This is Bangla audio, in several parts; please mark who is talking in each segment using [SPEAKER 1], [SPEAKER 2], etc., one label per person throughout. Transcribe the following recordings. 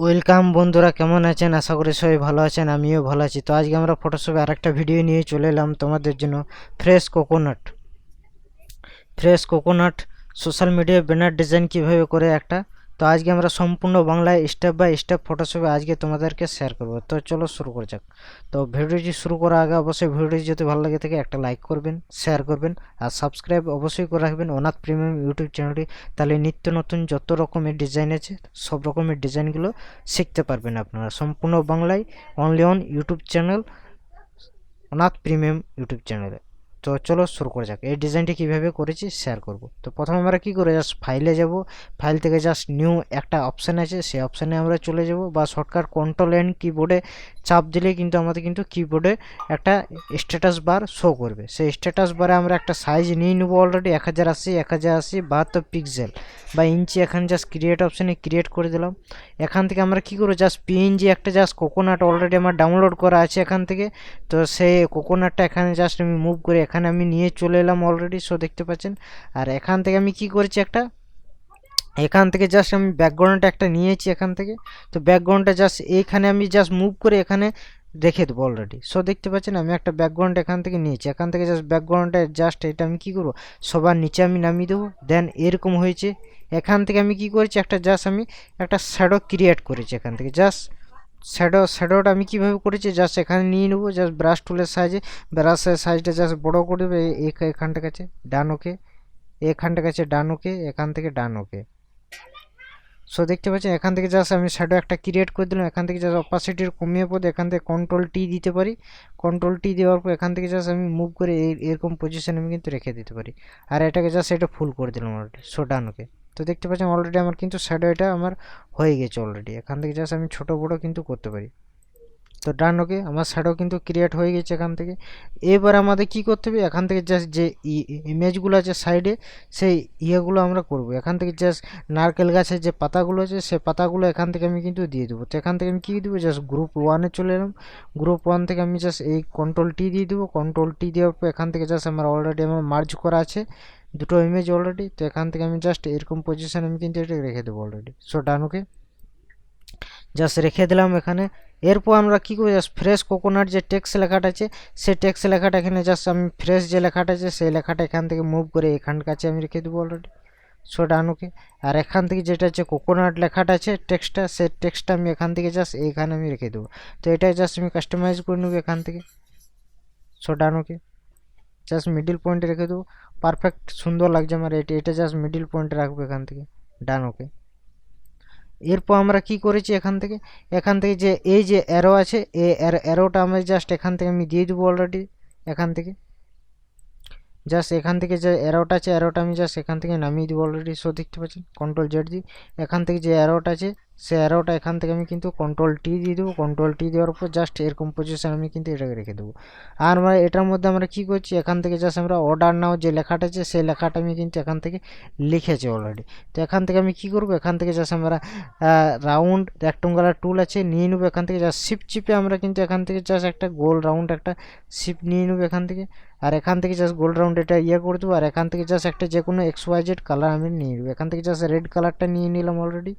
[SPEAKER 1] ওয়েলকাম বন্ধুরা, কেমন আছেন? আশা করি সবাই ভালো আছেন, আমিও ভালো আছি। তো আজকে আমরা ফটোশপে আরেকটা ভিডিও নিয়ে চলে এলাম তোমাদের জন্য। ফ্রেশ কোকোনাট সোশ্যাল মিডিয়ায় ব্যানার ডিজাইন কিভাবে করে একটা। তো আজকে আমরা সম্পূর্ণ বাংলায় স্টেপ বাই স্টেপ ফটোশপে আজকে তোমাদেরকে শেয়ার করব। তো চলো শুরু করা যাক। তো ভিডিওটি শুরু করার আগে অবশ্যই ভিডিওটি যদি ভালো লাগে থাকে একটা লাইক করবেন, শেয়ার করবেন আর সাবস্ক্রাইব অবশ্যই করে রাখবেন অনাথ প্রিমিয়াম ইউটিউব চ্যানেলটি। তাহলে নিত্য নতুন যত রকমের ডিজাইন আছে সব রকমের ডিজাইনগুলো শিখতে পারবেন আপনারা সম্পূর্ণ বাংলায়, অনলি অন ইউটিউব চ্যানেল, অনাথ প্রিমিয়াম ইউটিউব চ্যানেলে। তো চলো শুরু করা যাক। এই ডিজাইনটি কীভাবে করেছি শেয়ার করব। তো প্রথমে আমরা কী করে জাস্ট ফাইলে যাব, ফাইল থেকে জাস্ট নিউ একটা অপশান আছে, সেই অপশানে আমরা চলে যাব বা শর্টকাট কন্ট্রোল এন কিবোর্ডে চাপ দিলে কিন্তু আমাদের কিন্তু কিবোর্ডে একটা স্ট্যাটাস বার শো করবে। সেই স্ট্যাটাস বারে আমরা একটা সাইজ নিয়ে নেবো অলরেডি 1080 1080 72 পিক্সেল বা ইঞ্চি। এখানে জাস্ট ক্রিয়েট অপশানে ক্রিয়েট করে দিলাম। এখান থেকে আমরা কী করবো, জাস্ট পিএনজি একটা জাস্ট কোকোনাট অলরেডি আমার ডাউনলোড করা আছে এখান থেকে। তো সেই কোকোনাটটা এখানে জাস্ট আমি মুভ করে এখানে আমি নিয়ে চলে এলাম অলরেডি, সো দেখতে পাচ্ছেন। আর এখান থেকে আমি কি করেছি, এখান থেকে জাস্ট আমি ব্যাকগ্রাউন্ডটা একটা নিয়েছি এখান থেকে। তো ব্যাকগ্রাউন্ডটা জাস্ট এইখানে আমি জাস্ট মুভ করে এখানে রেখে দেবো অলরেডি, সো দেখতে পাচ্ছেন আমি একটা ব্যাকগ্রাউন্ড এখান থেকে নিয়েছি। এখান থেকে জাস্ট ব্যাকগ্রাউন্ডটা জাস্ট এটা আমি কি করবো, সবার নিচে আমি নামিয়ে দেবো। দেন এরকম হয়েছে। এখান থেকে আমি কি করেছি, আমি একটা শ্যাডো ক্রিয়েট করেছি এখান থেকে। জাস্ট শ্যাডোটা আমি কীভাবে করেছি, জাস্ট এখানে নিয়ে নেবো জাস্ট ব্রাশ টুলের সাহায্যে। ব্রাশের সাইজটা জাস্ট বড় করে দেবে এখানটা কাছে ডান ওকে, এখানটা কাছে ডান ওকে, এখান থেকে ডান ওকে। সো দেখতে পাচ্ছেন এখান থেকে জাস্ট আমি শ্যাডো একটা ক্রিয়েট করে দিলাম। এখান থেকে জাস্ট অপাসিটির কমিয়ে পড়ে এখান থেকে কন্ট্রোল টি দিতে পারি। কন্ট্রোল টি দেওয়ার পর এখান থেকে জাস্ট আমি মুভ করে এরকম পজিশনে আমি কিন্তু রেখে দিতে পারি। আর এটাকে জাস্ট এটা ফুল করে দিলাম অলরেডি, সো ডান ওকে। তো দেখতে পাচ্ছেন অলরেডি আমার কিন্তু শ্যাডো এটা আমার হয়ে গেছে অলরেডি। এখান থেকে জাস্ট আমি ছোটো বড়ো কিন্তু করতে পারি। তো ডান ওকে, আমার শ্যাডো কিন্তু ক্রিয়েট হয়ে গেছে এখান থেকে। এবার আমাদের কি করতে হবে, এখান থেকে জাস্ট যে ইমেজগুলো আছে সাইডে, সেই ইয়েগুলো আমরা করব। এখান থেকে জাস্ট নারকেল গাছের যে পাতাগুলো আছে সেই পাতাগুলো এখান থেকে আমি কিন্তু দিয়ে দেবো। তো এখান থেকে আমি কী দেবো, জাস্ট গ্রুপ ওয়ানে চলে এলাম। গ্রুপ ওয়ান থেকে আমি জাস্ট এই কন্ট্রোল টি দিয়ে দেবো। কন্ট্রোল টি দেওয়ার পর এখান থেকে জাস্ট আমার অলরেডি আমার মার্জ করা আছে দুটো ইমেজ অলরেডি। তো এখান থেকে আমি জাস্ট এরকম পজিশন আমি কিন্তু এটা রেখে দেবো অলরেডি, সো ডান ওকে জাস্ট রেখে দিলাম এখানে। এরপর আমরা কী করবো, জাস্ট ফ্রেশ কোকোনাট যে টেক্সট লেখাটা আছে সেই টেক্সট লেখাটা এখানে জাস্ট আমি ফ্রেশ যে লেখাটা আছে সেই লেখাটা এখান থেকে মুভ করে এখান কাছে আমি রেখে দেবো অলরেডি, সো ডান ওকে। আর এখান থেকে যেটা আছে কোকোনাট লেখাটা আছে টেক্সটটা, সেই টেক্সটটা আমি এখান থেকে জাস্ট এইখানে আমি রেখে দেবো। তো এটা জাস্ট আমি কাস্টমাইজ করে নেবো এখান থেকে, সো ডান ওকে। জাস্ট মিডিল পয়েন্টে রেখে দেবো, পারফেক্ট সুন্দর লাগছে আমার। এটা জাস্ট মিডিল পয়েন্টে রাখবো এখান থেকে, ডান ওকে। এরপর আমরা কি করেছি, এখান থেকে যে এই যে অ্যারো আছে এই অ্যারোটা আমি জাস্ট এখান থেকে আমি দিয়ে দেবো অলরেডি। এখান থেকে জাস্ট এখান থেকে যে অ্যারোটা আছে অ্যারোটা আমি জাস্ট এখান থেকে নামিয়ে দেবো অলরেডি, সো দেখতে পাচ্ছেন কন্ট্রোল জেড দিই। এখান থেকে যে অ্যারোটা আছে সেই অ্যারোটা এখান থেকে আমি কিন্তু কন্ট্রোল টি দিয়ে দেবো। কন্ট্রোল টি দেওয়ার পর জাস্ট এরকম পজিশন আমি কিন্তু এটাকে রেখে দেবো। আর আমরা এটার মধ্যে আমরা কি করছি, এখান থেকে জাস্ট আমরা অর্ডার নাও যে লেখাটা আছে সেই লেখাটা আমি কিন্তু এখান থেকে লিখেছি অলরেডি। তো এখান থেকে আমি কি করব, এখান থেকে জাস্ট আমরা রাউন্ড রেক্ট্যাঙ্গুলার টুল আছে নিয়ে নেবো। এখান থেকে জাস্ট শিফট চিপে আমরা কিন্তু এখান থেকে জাস্ট একটা গোল রাউন্ড একটা শিফট নিয়ে নেবো এখান থেকে। আর এখান থেকে জাস্ট গোল্ড রাউন্ড এটা করে দেবো। আর এখান থেকে জাস্ট একটা যে কোনো XYZ কালার আমি নিয়ে নেবো। এখান থেকে জাস্ট রেড কালারটা নিয়ে নিলাম অলরেডি।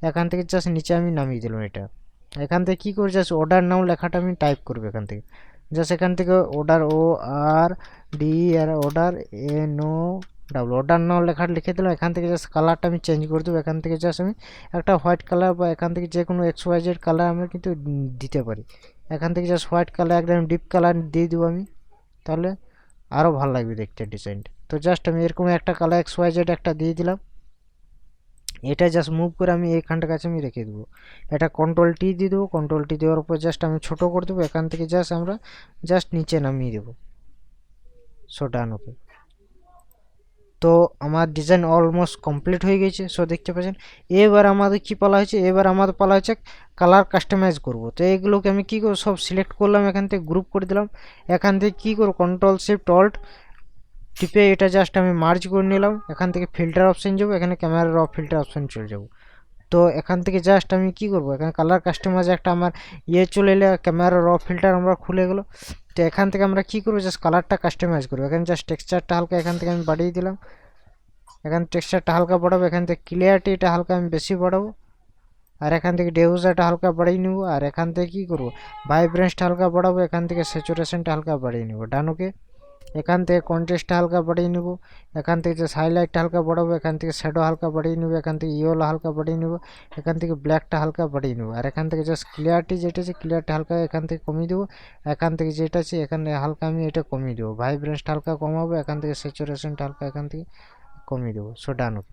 [SPEAKER 1] এখান থেকে জাস্ট নিচে আমি নামিয়ে দিলাম এটা। এখান থেকে কী করে, জাস্ট অর্ডার নাও লেখাটা আমি টাইপ করবো এখান থেকে। জাস্ট এখান থেকে অর্ডার ORD আর অর্ডার NO অর্ডার নাও লেখাটা লিখে দিলাম। এখান থেকে জাস্ট কালারটা আমি চেঞ্জ করে দেবো। এখান থেকে জাস্ট আমি একটা হোয়াইট কালার বা এখান থেকে যে কোনো XYZ কালার আমরা কিন্তু দিতে পারি। এখান থেকে জাস্ট হোয়াইট কালার একদম ডিপ কালার দিয়ে দেবো আমি, তাহলে আরও ভালো লাগবে দেখতে ডিজাইনটা। তো জাস্ট আমি এরকম একটা কালার XYZ একটা দিয়ে দিলাম। এটা জাস্ট মুভ করে আমি এইখানটার কাছে আমি রেখে দেবো। এটা কন্ট্রোল টি দিয়ে দেবো। কন্ট্রোল টি দেওয়ার পর জাস্ট আমি ছোটো করে দেবো। এখান থেকে জাস্ট আমরা জাস্ট নিচে নামিয়ে দেবো, সো ডান ওকে। তো আমার ডিজাইন অলমোস্ট কমপ্লিট হয়ে গেছে, সো দেখতে পাচ্ছেন। এবার আমাদের কি পালা হয়েছে, এবার আমাদের পালা হচ্ছে কালার কাস্টমাইজ করব। তো এইগুলোকে আমি কী করবো, সব সিলেক্ট করলাম, এখান থেকে গ্রুপ করে দিলাম। এখান থেকে কী করবো, কন্ট্রোল শিফট অল্ট টিপে এটা জাস্ট আমি মার্জ করে নিলাম। এখান থেকে ফিল্টার অপশান যাবো, এখানে ক্যামেরার ফিল্টার অপশান চলে যাবো। তো এখান থেকে জাস্ট আমি কি করব, এখানে কালার কাস্টমাইজ একটা আমার চলে এলে ক্যামেরা ফিল্টার আমরা খুলে গেলো। তো এখান থেকে আমরা কি করবো, জাস্ট কালারটা কাস্টমাইজ করবো। এখানে জাস্ট টেক্সচারটা হালকা এখান থেকে আমি বাড়িয়ে দিলাম। এখানে টেক্সচারটা হালকা বাড়াবো। এখান থেকে ক্লিয়ারিটিটা হালকা আমি বেশি বাড়াবো। আর এখান থেকে ডিফিউজারটা হালকা বাড়িয়ে নেব, আর এখান থেকে কী করবো, ভাইব্রেন্সটা হালকা বাড়াবো, এখান থেকে স্যাচুরেশনটা হালকা বাড়িয়ে নেব। ডান, ওকে। এখান থেকে কন্ট্রাস্টটা হালকা বাড়িয়ে নেব, এখান থেকে যে হাইলাইটটা হালকা বাড়াবো, এখান থেকে শ্যাডো হালকা বাড়িয়ে নেব, এখান থেকে ইয়েলো হালকা বাড়িয়ে নেব, এখান থেকে ব্ল্যাকটা হালকা বাড়িয়ে নেব, আর এখান থেকে জাস্ট ক্লিয়ারিটি যেটা আছে ক্লিয়ারটা হালকা এখান থেকে কমিয়ে দেবো, এখান থেকে যেটা আছে এখানে হালকা আমি এটা কমিয়ে দেবো, ভাইব্রেন্সটা হালকা কমাবো, এখান থেকে স্যাচুরেশনটা হালকা এখান থেকে কমিয়ে দেবো। সো ডান, ওকে।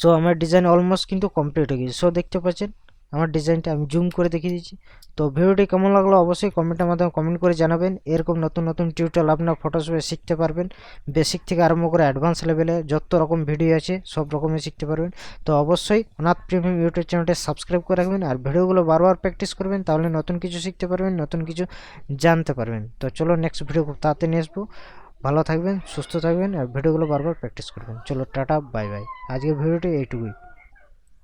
[SPEAKER 1] সো আমার ডিজাইন অলমোস্ট কিন্তু কমপ্লিট হয়ে গেছে। সো দেখতে পাচ্ছেন আমার ডিজাইনটা আমি জুম করে দেখিয়ে দিচ্ছি। তো ভিডিওটি কেমন লাগলো অবশ্যই কমেন্টের মাধ্যমে কমেন্ট করে জানাবেন। এরকম নতুন নতুন টিউটোরিয়াল আপনার ফটোশপে শিখতে পারবেন, বেসিক থেকে আরম্ভ করে অ্যাডভান্স লেভেলে যত রকম ভিডিও আছে সব রকমই শিখতে পারবেন। তো অবশ্যই অনাথ প্রিমিয়াম ইউটিউব চ্যানেলটি সাবস্ক্রাইব করে রাখবেন, আর ভিডিওগুলো বারবার প্র্যাকটিস করবেন, তাহলে নতুন কিছু শিখতে পারবেন, নতুন কিছু জানতে পারবেন। তো চলো নেক্সট ভিডিও খুব তাড়াতাড়ি নিয়ে আসবো। ভালো থাকবেন, সুস্থ থাকবেন, আর ভিডিওগুলো বারবার প্র্যাকটিস করবেন। চলো টাটা, বাই বাই। আজকের ভিডিওটি এইটুকুই।